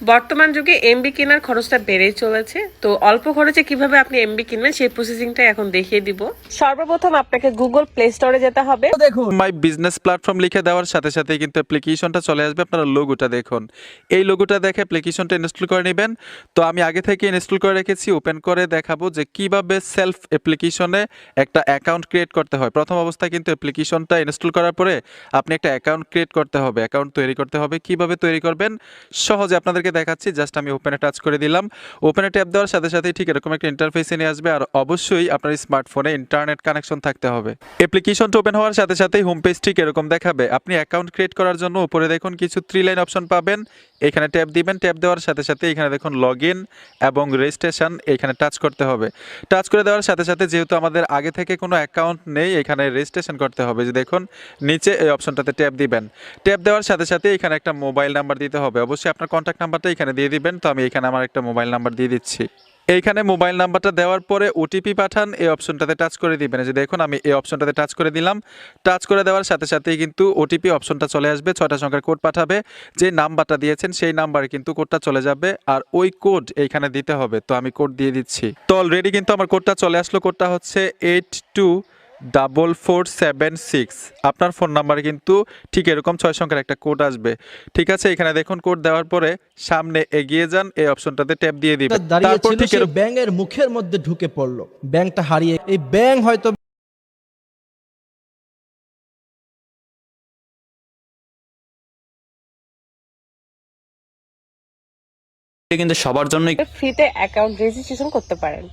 বর্তমান যুগে এমবি কেনার খরচটা বেড়েই চলেছে, তো অল্প খরচে কিভাবে আপনি এমবি কিনবেন সেই প্রসেসিংটা এখন দেখিয়ে দিব। সর্বপ্রথম আপনাকে গুগল প্লে স্টোরে যেতে হবে। দেখুন মাই বিজনেস প্ল্যাটফর্ম লিখে দেওয়ার সাথে সাথে কিন্তু অ্যাপ্লিকেশনটা চলে আসবে। আপনারা লোগোটা দেখুন, এই লোগোটা দেখে অ্যাপ্লিকেশনটা ইনস্টল করে নেবেন। তো আমি আগে থেকে ইনস্টল করে রেখেছি, ওপেন করে দেখাবো যে কিভাবে সেলফ অ্যাপ্লিকেশনে একটা অ্যাকাউন্ট ক্রিয়েট করতে হয়। প্রথম অবস্থায় কিন্তু অ্যাপ্লিকেশনটা ইনস্টল করার পরে আপনি একটা অ্যাকাউন্ট ক্রিয়েট করতে হবে, অ্যাকাউন্ট তৈরি করতে হবে। কিভাবে তৈরি করবেন সহজে আপনাদেরকে দেখাচ্ছি। জাস্ট আমি ওপেনে টাচ করে দিলাম, ওপেনে ট্যাপ দেওয়ার সাথে সাথে ঠিক এরকম একটা ইন্টারফেসে নিয়ে আসবে। আর অবশ্যই আপনার স্মার্টফোনে ইন্টারনেট কানেকশন থাকতে হবে। অ্যাপ্লিকেশনটা ওপেন হওয়ার সাথে সাথেই হোম পেজ ঠিক এরকম দেখাবে। আপনি অ্যাকাউন্ট ক্রিয়েট করার জন্য উপরে দেখুন কিছু 3 লাইন অপশন পাবেন, এখানে ট্যাপ দিবেন। ট্যাপ দেওয়ার সাথে সাথে এখানে দেখুন লগ ইন এবং রেজিস্ট্রেশন, এখানে টাচ করতে হবে। টাচ করে দেওয়ার সাথে সাথে যেহেতু আমাদের আগে থেকে কোনো অ্যাকাউন্ট নেই, এখানে রেজিস্ট্রেশন করতে হবে। যে দেখুন নিচে এই অপশনটাতে ট্যাপ দিবেন। ট্যাপ দেওয়ার সাথে সাথে এখানে একটা মোবাইল নাম্বার দিতে হবে। অবশ্যই আপনার কন্ট্যাক্ট নাম্বারটা এখানে দিয়ে দিবেন। তো আমি এখানে আমার একটা মোবাইল নাম্বার দিয়ে দিচ্ছি। এইখানে মোবাইল নাম্বারটা দেওয়ার পরে ওটিপি পাঠান, এই অপশনটাতে টাচ করে দিবেন। যে দেখুন আমি এই অপশনটাতে টাচ করে দিলাম। টাচ করে দেওয়ার সাথে সাথেই কিন্তু ওটিপি অপশনটা চলে আসবে, 6টা সংখ্যার কোড পাঠাবে। যে নাম্বারটা দিয়েছেন সেই নাম্বারে কিন্তু কোডটা চলে যাবে, আর ওই কোড এইখানে দিতে হবে। তো আমি কোড দিয়ে দিচ্ছি। তো অলরেডি কিন্তু আমার কোডটা চলে আসলো। কোডটা হচ্ছে 824476। আপনার ফোন নাম্বারে কিন্তু ঠিক এরকম 6 সংখ্যার একটা কোড আসবে। ঠিক আছে, এখানে দেখুন কোড দেওয়ার পরে সামনে এগিয়ে যান, এই অপশনটাতে ট্যাপ দিয়ে দিবেন। দাঁড়িয়ে তারপর ছিল, ঠিক সে এরকম ব্যাঙের মুখের মধ্যে ঢুকে পড়লো। ব্যাঙটা হারিয়ে, এই ব্যাঙ হয়তো কিন্তু সবার জন্য ফ্রিতে অ্যাকাউন্ট রেজিস্ট্রেশন করতে পারেন।